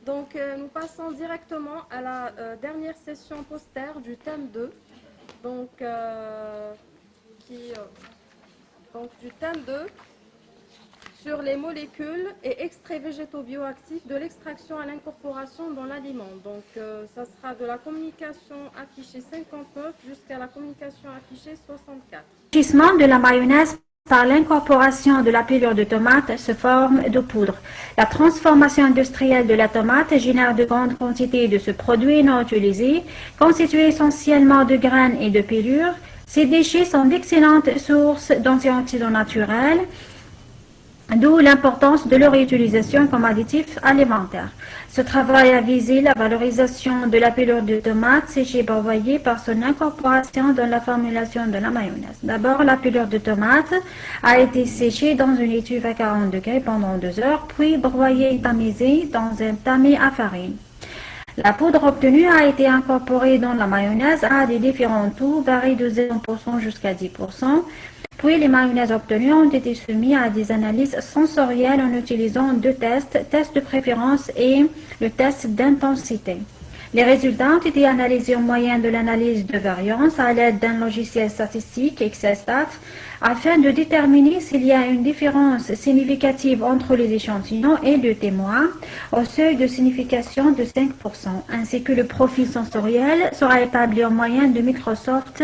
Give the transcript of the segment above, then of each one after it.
Donc, nous passons directement à la dernière session poster du thème 2. Donc, du thème 2 sur les molécules et extraits végétaux bioactifs de l'extraction à l'incorporation dans l'aliment. Donc, ça sera de la communication affichée 59 jusqu'à la communication affichée 64. L'enrichissement de la mayonnaise par l'incorporation de la pelure de tomate sous forme de poudre. La transformation industrielle de la tomate génère de grandes quantités de ce produit non utilisé, constitué essentiellement de graines et de pelures. Ces déchets sont d'excellentes sources d'antioxydants naturels, d'où l'importance de leur utilisation comme additif alimentaire. Ce travail a visé la valorisation de la pelure de tomate séchée broyée par son incorporation dans la formulation de la mayonnaise. D'abord, la pelure de tomate a été séchée dans une étuve à 40 degrés pendant 2 heures, puis broyée et tamisée dans un tamis à farine. La poudre obtenue a été incorporée dans la mayonnaise à des différents taux, varient de 0% jusqu'à 10%. Puis les mayonnaises obtenues ont été soumises à des analyses sensorielles en utilisant 2 tests, test de préférence et le test d'intensité. Les résultats ont été analysés au moyen de l'analyse de variance à l'aide d'un logiciel statistique, Excelstat, afin de déterminer s'il y a une différence significative entre les échantillons et le témoin au seuil de signification de 5%, ainsi que le profil sensoriel sera établi au moyen de Microsoft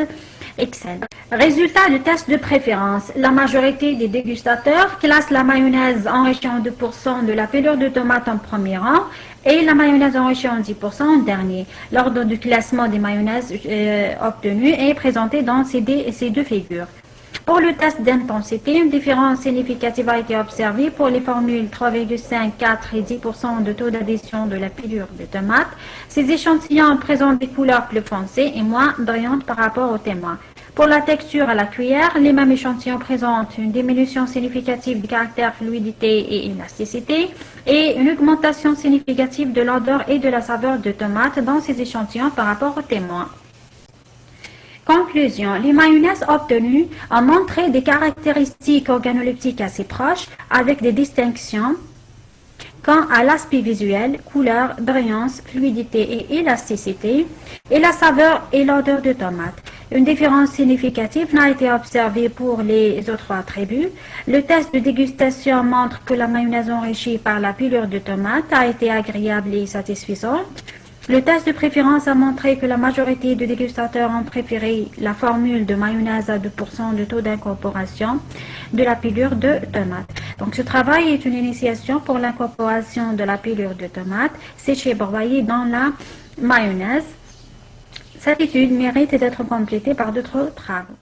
Excel. Résultat du test de préférence. La majorité des dégustateurs classent la mayonnaise enrichie en 2% de la pelure de tomate en premier rang et la mayonnaise enrichie en 10% en dernier. L'ordre du classement des mayonnaises obtenues est présenté dans ces deux figures. Pour le test d'intensité, une différence significative a été observée pour les formules 3,5, 4 et 10% de taux d'adhésion de la pelure de tomate. Ces échantillons présentent des couleurs plus foncées et moins brillantes par rapport aux témoins. Pour la texture à la cuillère, les mêmes échantillons présentent une diminution significative du caractère fluidité et élasticité et une augmentation significative de l'odeur et de la saveur de tomate dans ces échantillons par rapport aux témoins. Conclusion. Les mayonnaises obtenues ont montré des caractéristiques organoleptiques assez proches avec des distinctions quant à l'aspect visuel, couleur, brillance, fluidité et élasticité, et la saveur et l'odeur de tomate. Une différence significative n'a été observée pour les autres attributs. Le test de dégustation montre que la mayonnaise enrichie par la pelure de tomate a été agréable et satisfaisante. Le test de préférence a montré que la majorité des dégustateurs ont préféré la formule de mayonnaise à 2% de taux d'incorporation de la pelure de tomate. Donc ce travail est une initiation pour l'incorporation de la pelure de tomate séchée broyée dans la mayonnaise. Cette étude mérite d'être complétée par d'autres travaux.